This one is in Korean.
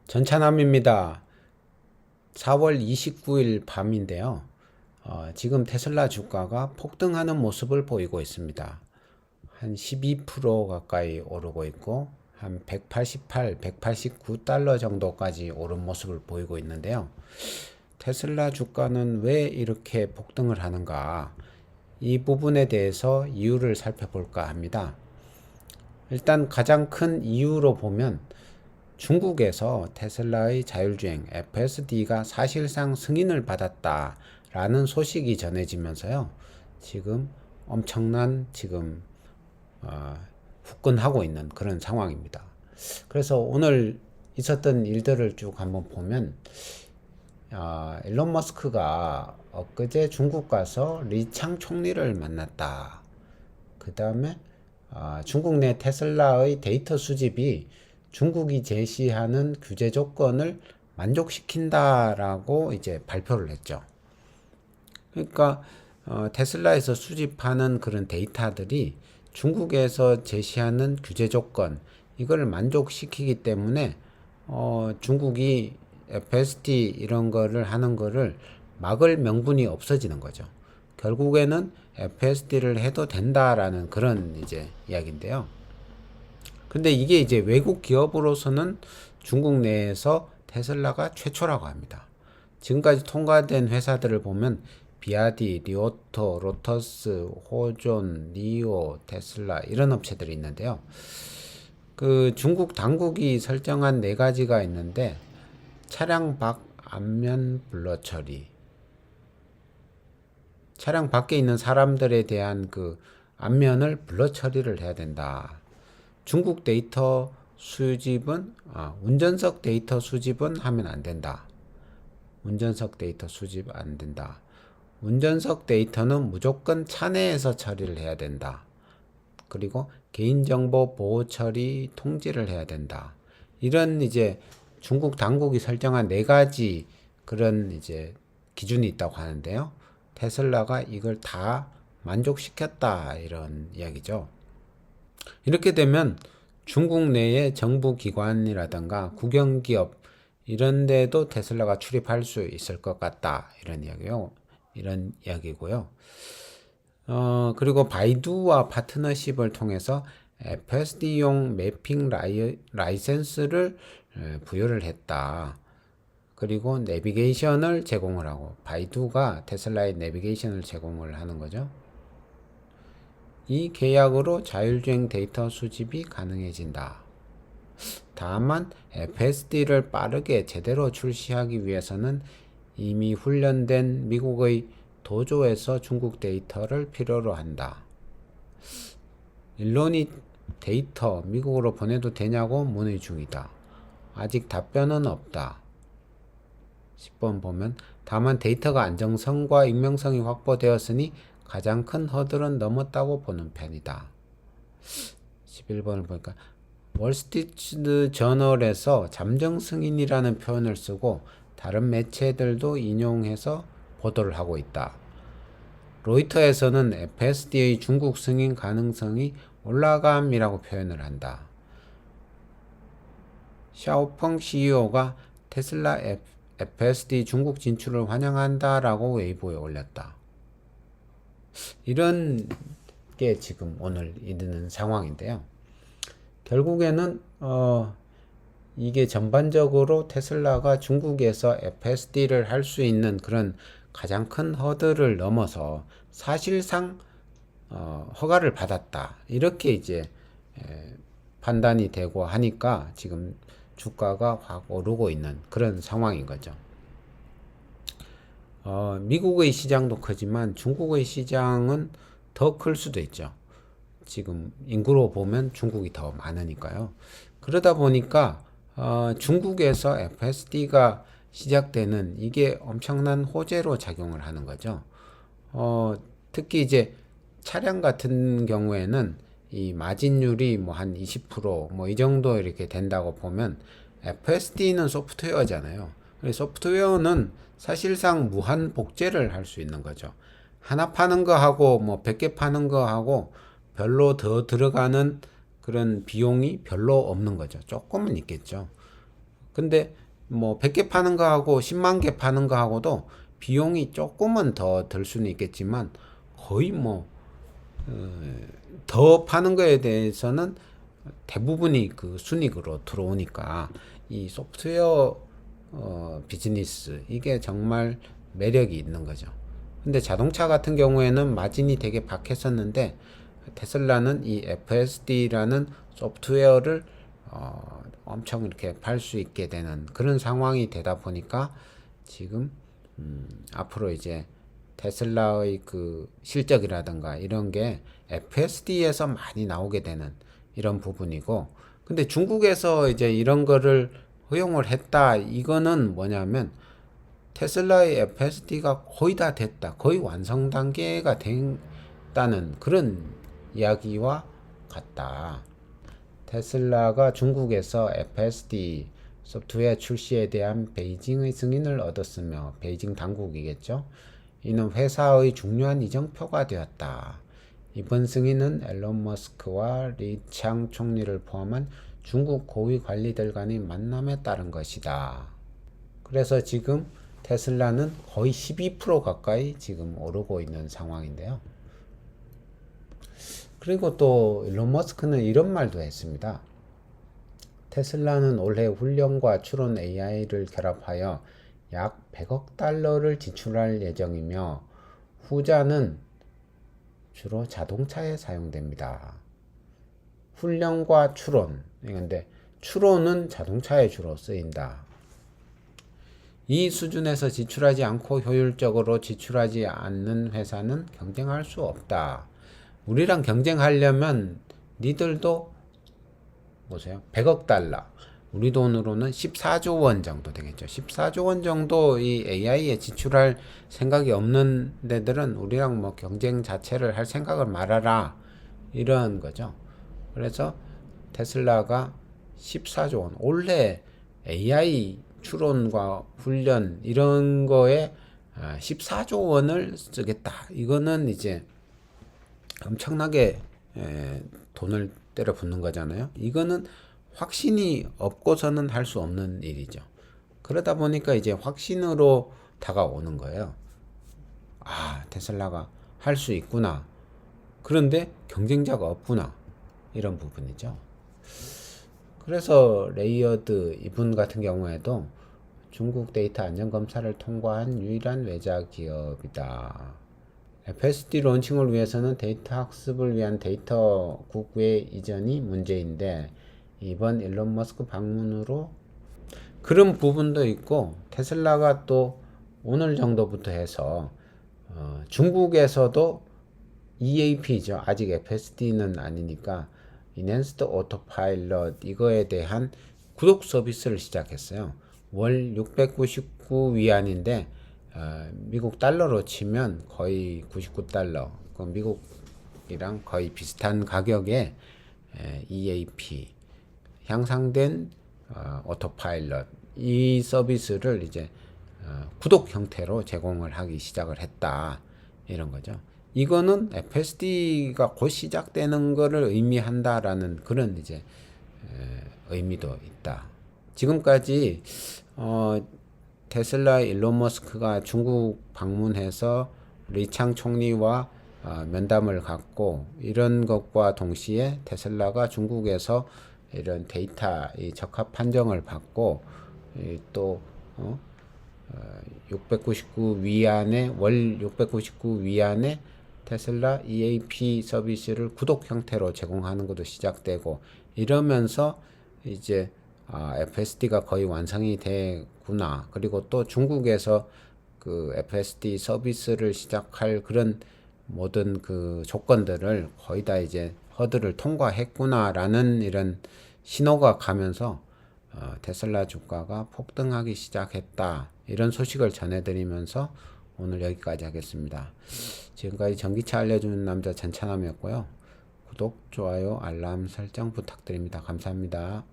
전차남입니다. 4월 29일 밤인데요. 지금 테슬라 주가가 폭등하는 모습을 보이고 있습니다. 한 12% 가까이 오르고 있고 한 188, 189달러 정도까지 오른 모습을 보이고 있는데요. 테슬라 주가는 왜 이렇게 폭등을 하는가? 이 부분에 대해서 이유를 살펴볼까 합니다. 일단 가장 큰 이유로 보면 중국에서 테슬라의 자율주행 FSD가 사실상 승인을 받았다라는 소식이 전해지면서요. 지금 엄청난 후끈하고 있는 그런 상황입니다. 그래서 오늘 있었던 일들을 쭉 한번 보면 일론 머스크가 엊그제 중국 가서 리창 총리를 만났다. 그 다음에 중국 내 테슬라의 데이터 수집이 중국이 제시하는 규제 조건을 만족시킨다라고 이제 발표를 했죠. 그러니까 테슬라에서 수집하는 그런 데이터들이 중국에서 제시하는 규제 조건 이걸 만족시키기 때문에 중국이 FSD 이런 거를 하는 거를 막을 명분이 없어지는 거죠. 결국에는 FSD를 해도 된다라는 그런 이제 이야기인데요. 근데 이게 이제 외국 기업으로서는 중국 내에서 테슬라가 최초라고 합니다. 지금까지 통과된 회사들을 보면 비아디, 리오토, 로터스, 호존, 니오, 테슬라 이런 업체들이 있는데요. 그 중국 당국이 설정한 네 가지가 있는데 차량 밖 안면 블러 처리, 차량 밖에 있는 사람들에 대한 그 안면을 블러 처리를 해야 된다. 중국 데이터 수집은 운전석 데이터 수집은 하면 안 된다. 운전석 데이터 수집 안 된다. 운전석 데이터는 무조건 차내에서 처리를 해야 된다. 그리고 개인정보 보호 처리 통지를 해야 된다. 이런 이제 중국 당국이 설정한 네 가지 그런 이제 기준이 있다고 하는데요. 테슬라가 이걸 다 만족시켰다 이런 이야기죠. 이렇게 되면 중국 내의 정부 기관이라든가 국영기업 이런 데도 테슬라가 출입할 수 있을 것 같다 이런 이야기고요. 그리고 바이두와 파트너십을 통해서 FSD용 매핑 라이센스를 부여를 했다. 그리고 내비게이션을 제공을 하고 바이두가 테슬라의 내비게이션을 제공을 하는 거죠. 이 계약으로 자율주행 데이터 수집이 가능해진다. 다만 FSD를 빠르게 제대로 출시하기 위해서는 이미 훈련된 미국의 도조에서 중국 데이터를 필요로 한다. 일론이 데이터 미국으로 보내도 되냐고 문의 중이다. 아직 답변은 없다. 10번 보면 다만 데이터가 안정성과 익명성이 확보되었으니 가장 큰 허들은 넘었다고 보는 편이다. 11번을 보니까 월스트리트 저널에서 잠정 승인이라는 표현을 쓰고 다른 매체들도 인용해서 보도를 하고 있다. 로이터에서는 FSD의 중국 승인 가능성이 올라감이라고 표현을 한다. 샤오펑 CEO가 테슬라 FSD 중국 진출을 환영한다라고 웨이보에 올렸다. 이런 게 지금 오늘 있는 상황인데요. 결국에는 이게 전반적으로 테슬라가 중국에서 FSD를 할 수 있는 그런 가장 큰 허들을 넘어서 사실상 허가를 받았다. 이렇게 이제 판단이 되고 하니까 지금 주가가 확 오르고 있는 그런 상황인 거죠. 미국의 시장도 크지만 중국의 시장은 더 클 수도 있죠. 지금 인구로 보면 중국이 더 많으니까요. 그러다 보니까 중국에서 FSD가 시작되는 이게 엄청난 호재로 작용을 하는 거죠. 특히 이제 차량 같은 경우에는 이 마진율이 뭐 한 20% 뭐 이 정도 이렇게 된다고 보면 FSD는 소프트웨어잖아요. 소프트웨어는 사실상 무한 복제를 할 수 있는 거죠. 하나 파는 거 하고 뭐 100개 파는 거 하고 별로 더 들어가는 그런 비용이 별로 없는 거죠. 조금은 있겠죠. 근데 뭐 100개 파는 거하고 10만 개 파는 거하고도 비용이 조금은 더 들 수는 있겠지만 거의 뭐 더 파는 거에 대해서는 대부분이 그 순익으로 들어오니까 이 소프트웨어 비즈니스 이게 정말 매력이 있는 거죠. 근데 자동차 같은 경우에는 마진이 되게 박했었는데 테슬라는 이 FSD라는 소프트웨어를 엄청 이렇게 팔 수 있게 되는 그런 상황이 되다 보니까 지금 앞으로 이제 테슬라의 그 실적이라든가 이런 게 FSD에서 많이 나오게 되는 이런 부분이고, 근데 중국에서 이제 이런 거를 허용을 했다. 이거는 뭐냐면 테슬라의 FSD가 거의 다 됐다. 거의 완성 단계가 됐다는 그런 이야기와 같다. 테슬라가 중국에서 FSD 소프트웨어 출시에 대한 베이징의 승인을 얻었으며, 베이징 당국이겠죠. 이는 회사의 중요한 이정표가 되었다. 이번 승인은 앨런 머스크와 리창 총리를 포함한 중국 고위 관리들 간의 만남에 따른 것이다. 그래서 지금 테슬라는 거의 12% 가까이 지금 오르고 있는 상황인데요. 그리고 또 일론 머스크는 이런 말도 했습니다. 테슬라는 올해 훈련과 추론 AI를 결합하여 약 100억 달러를 지출할 예정이며, 후자는 주로 자동차에 사용됩니다. 훈련과 추론, 근데 추론은 자동차에 주로 쓰인다. 이 수준에서 지출하지 않고 효율적으로 지출하지 않는 회사는 경쟁할 수 없다. 우리랑 경쟁하려면 니들도 보세요. 100억 달러. 우리 돈으로는 14조 원 정도 되겠죠. 14조 원 정도 이 AI에 지출할 생각이 없는 데들은 우리랑 뭐 경쟁 자체를 할 생각을 말아라. 이런 거죠. 그래서 테슬라가 14조 원. 원래 AI 추론과 훈련 이런 거에 14조 원을 쓰겠다. 이거는 이제 엄청나게 돈을 때려 붓는 거잖아요. 이거는 확신이 없고서는 할 수 없는 일이죠. 그러다 보니까 이제 확신으로 다가오는 거예요. 아, 테슬라가 할 수 있구나. 그런데 경쟁자가 없구나. 이런 부분이죠. 그래서 레이어드 이분 같은 경우에도 중국 데이터 안전검사를 통과한 유일한 외자 기업이다. FSD 론칭을 위해서는 데이터 학습을 위한 데이터 국외 이전이 문제인데, 이번 일론 머스크 방문으로 그런 부분도 있고, 테슬라가 또 오늘 정도부터 해서 중국에서도 EAP죠. 아직 FSD는 아니니까 Enhanced Autopilot 이거에 대한 구독 서비스를 시작했어요. 월 699위안인데 미국 달러로 치면 거의 99달러, 그 미국이랑 거의 비슷한 가격에 EAP 향상된 오토파일럿 이 서비스를 이제 구독 형태로 제공을 하기 시작을 했다. 이런 거죠. 이거는 FSD가 곧 시작되는 것을 의미한다라는 그런 이제 의미도 있다. 지금까지 테슬라 일론 머스크가 중국 방문해서 리창 총리와 면담을 갖고, 이런 것과 동시에 테슬라가 중국에서 이런 데이터 적합 판정을 받고, 또 699위안에 월 699위안에 테슬라 EAP 서비스를 구독 형태로 제공하는 것도 시작되고, 이러면서 이제 FSD가 거의 완성이 되구나. 그리고 또 중국에서 그 FSD 서비스를 시작할 그런 모든 그 조건들을 거의 다 이제 허들을 통과했구나라는 이런 신호가 가면서 테슬라 주가가 폭등하기 시작했다. 이런 소식을 전해드리면서 오늘 여기까지 하겠습니다. 지금까지 전기차 알려주는 남자 전차남이었고요. 구독, 좋아요, 알람 설정 부탁드립니다. 감사합니다.